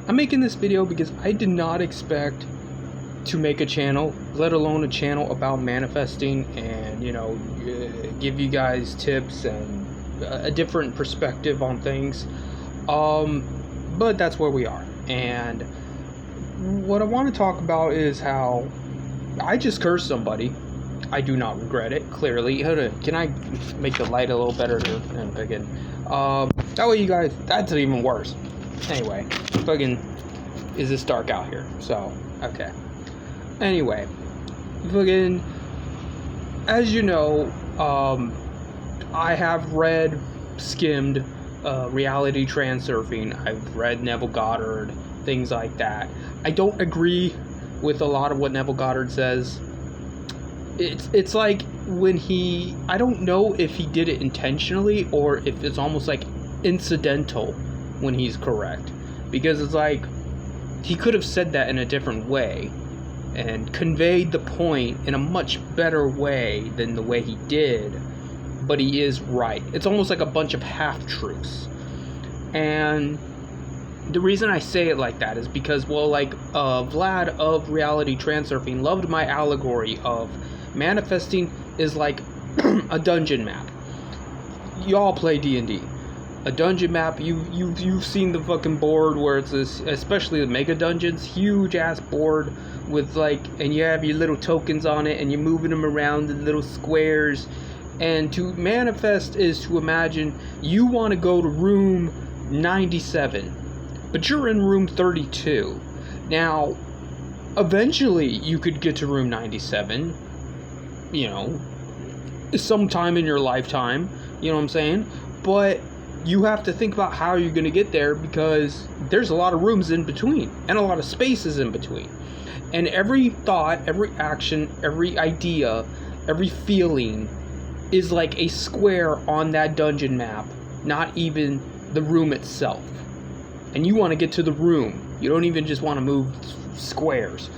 I'm making this video because I did not expect to make a channel, let alone a channel about manifesting and, give you guys tips and a different perspective on things. But that's where we are. And what I want to talk about is how I just cursed somebody. I do not regret it, clearly. Can I make the light a little better here? And again, that way you guys, that's even worse. Anyway, fucking, is this dark out here? So, okay. Anyway, fucking, as you know, I have skimmed reality transurfing. I've read Neville Goddard, things like that. I don't agree with a lot of what Neville Goddard says. It's like when I don't know if he did it intentionally or if it's almost like incidental when he's correct, because it's like he could have said that in a different way and conveyed the point in a much better way than the way he did, but he is right. It's almost like a bunch of half-truths. And the reason I say it like that is because, Vlad of Reality Transurfing loved my allegory of manifesting is like a dungeon map. Y'all play D&D. A dungeon map, you've seen the fucking board where it's this, especially the mega dungeons, huge ass board with and you have your little tokens on it and you're moving them around in little squares. And to manifest is to imagine you want to go to room 97, but you're in room 32. Now, eventually you could get to room 97, sometime in your lifetime, you know what I'm saying? But you have to think about how you're going to get there, because there's a lot of rooms in between and a lot of spaces in between. And every thought, every action, every idea, every feeling is like a square on that dungeon map, not even the room itself. And you want to get to the room. You don't even just want to move squares.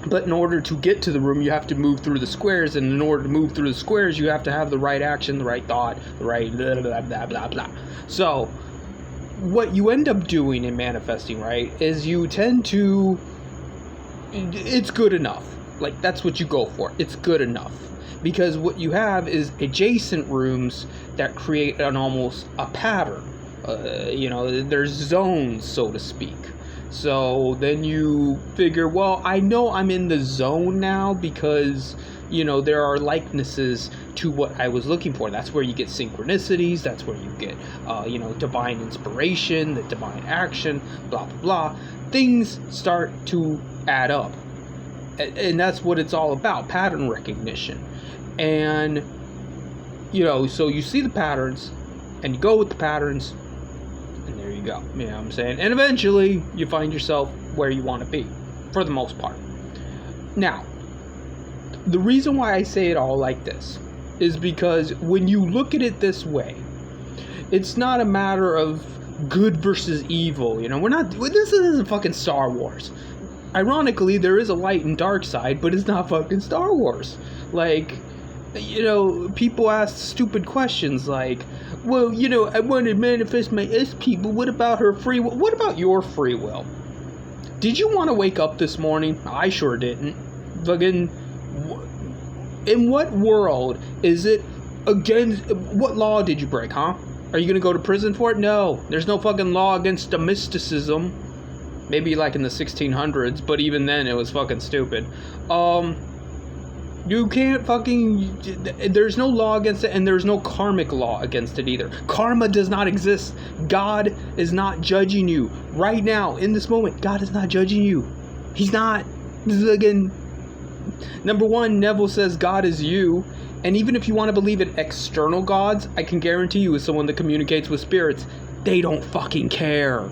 But in order to get to the room, you have to move through the squares, and in order to move through the squares, you have to have the right action, the right thought, the right blah, blah, blah, blah, blah. So, what you end up doing in manifesting, right, is you tend to, it's good enough. That's what you go for. It's good enough. Because what you have is adjacent rooms that create almost a pattern. There's zones, so to speak. So then you figure, well, I know I'm in the zone now because, there are likenesses to what I was looking for. That's where you get synchronicities. That's where you get, divine inspiration, the divine action, blah, blah, blah. Things start to add up. And that's what it's all about, pattern recognition. And, so you see the patterns and you go with the patterns. And there you go, you know what I'm saying? And eventually, you find yourself where you want to be, for the most part. Now, the reason why I say it all like this is because when you look at it this way, it's not a matter of good versus evil, this isn't fucking Star Wars. Ironically, there is a light and dark side, but it's not fucking Star Wars. People ask stupid questions like, well, I want to manifest my SP, but what about her free will? What about your free will? Did you want to wake up this morning? I sure didn't. Fucking, in what world is it against, what law did you break, huh? Are you going to go to prison for it? No, there's no fucking law against mysticism. Maybe in the 1600s, but even then it was fucking stupid. You can't there's no law against it, and there's no karmic law against it either. Karma does not exist. God is not judging you. Right now, in this moment, God is not judging you. He's not. Again, number one, Neville says God is you. And even if you want to believe in external gods, I can guarantee you, as someone that communicates with spirits, they don't fucking care.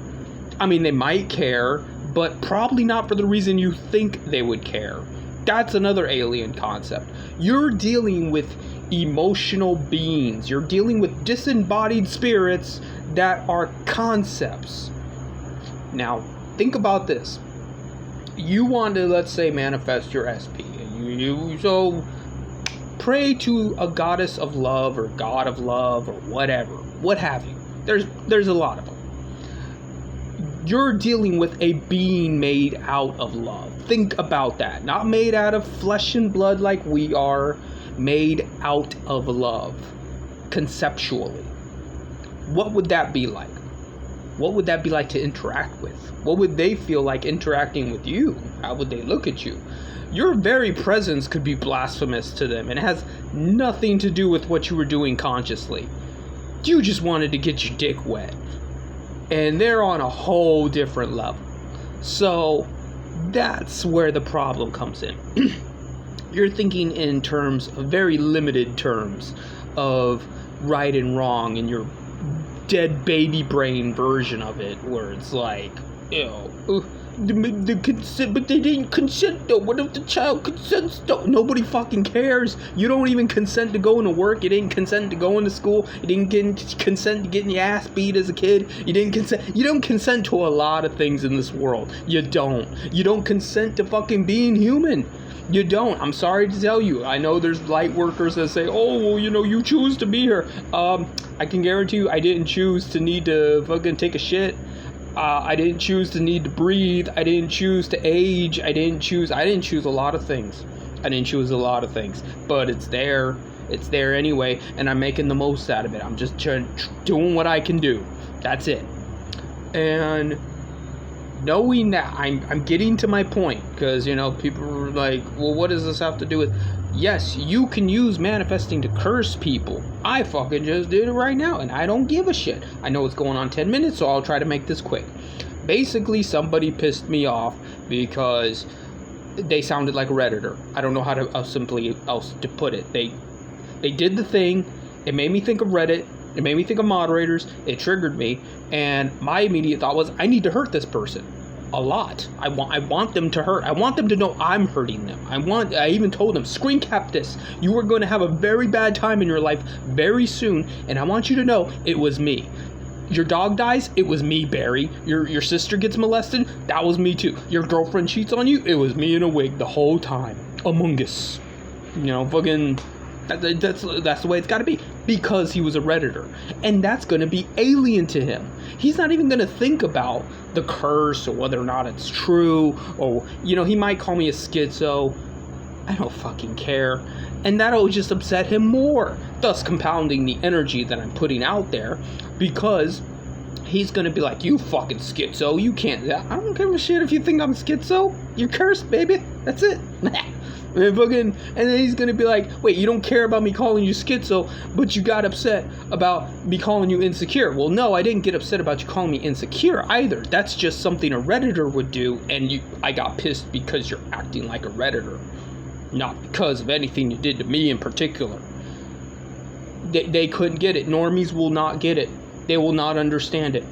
I mean, they might care, but probably not for the reason you think they would care. That's another alien concept. You're dealing with emotional beings. You're dealing with disembodied spirits that are concepts. Now, think about this. You want to, let's say, manifest your SP. So pray to a goddess of love or god of love or whatever. What have you. There's a lot of them. You're dealing with a being made out of love. Think about that. Not made out of flesh and blood like we are, made out of love, conceptually. What would that be like? What would that be like to interact with? What would they feel like interacting with you? How would they look at you? Your very presence could be blasphemous to them, and it has nothing to do with what you were doing consciously. You just wanted to get your dick wet. And they're on a whole different level. So that's where the problem comes in. You're thinking in terms of very limited terms of right and wrong, and your dead baby brain version of it, where it's like, you know, the consent, but they didn't consent though. What if the child consents though? Nobody fucking cares. You don't even consent to going to work. You didn't consent to going to school. You didn't consent to getting your ass beat as a kid. You didn't consent. You don't consent to a lot of things in this world. You don't. You don't consent to fucking being human. You don't. I'm sorry to tell you. I know there's light workers that say, oh, well, you know, you choose to be here. I can guarantee you I didn't choose to need to fucking take a shit. I didn't choose to need to breathe. I didn't choose to age. I didn't choose a lot of things. But it's there. It's there anyway, and I'm making the most out of it. I'm just doing what I can do. That's it. And knowing that, I'm getting to my point, because, you know, people are like, well, what does this have to do with... Yes, you can use manifesting to curse people. I fucking just did it right now, and I don't give a shit. I know it's going on 10 minutes, so I'll try to make this quick. Basically, somebody pissed me off because they sounded like a Redditor. I don't know how to simply else to put it. They did the thing. It made me think of Reddit. It made me think of moderators. It triggered me, and my immediate thought was, I need to hurt this person. A lot. I want them to hurt. I want them to know I'm hurting them. I even told them, screen cap this. You are going to have a very bad time in your life very soon, and I want you to know it was me. Your dog dies, it was me, Barry. Your sister gets molested, that was me too. Your girlfriend cheats on you, it was me in a wig the whole time. Among Us. You know, fucking... That's the way it's got to be, because he was a Redditor, and that's going to be alien to him. He's not even going to think about the curse or whether or not it's true, or, you know, he might call me a schizo. I don't fucking care, and that'll just upset him more, thus compounding the energy that I'm putting out there, because he's going to be like, you fucking schizo, you can't... I don't give a shit if you think I'm schizo. You're cursed, baby. That's it. And then he's gonna be like, wait, you don't care about me calling you schizo, but you got upset about me calling you insecure. Well, no, I didn't get upset about you calling me insecure either. That's just something a Redditor would do, and I got pissed because you're acting like a Redditor, not because of anything you did to me in particular. They couldn't get it. Normies will not get it. They will not understand it.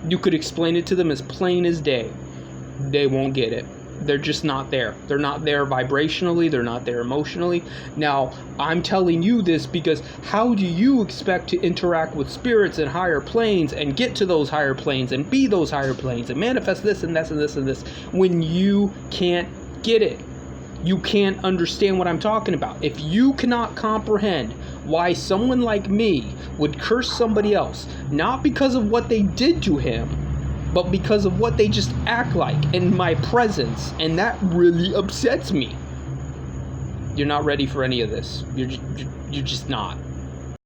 You could explain it to them as plain as day. They won't get it. They're just not there. They're not there vibrationally. They're not there emotionally. Now, I'm telling you this because how do you expect to interact with spirits in higher planes and get to those higher planes and be those higher planes and manifest this and this and this and this when you can't get it? You can't understand what I'm talking about. If you cannot comprehend why someone like me would curse somebody else, not because of what they did to him, but because of what they just act like in my presence, and that really upsets me. You're not ready for any of this. You're just not.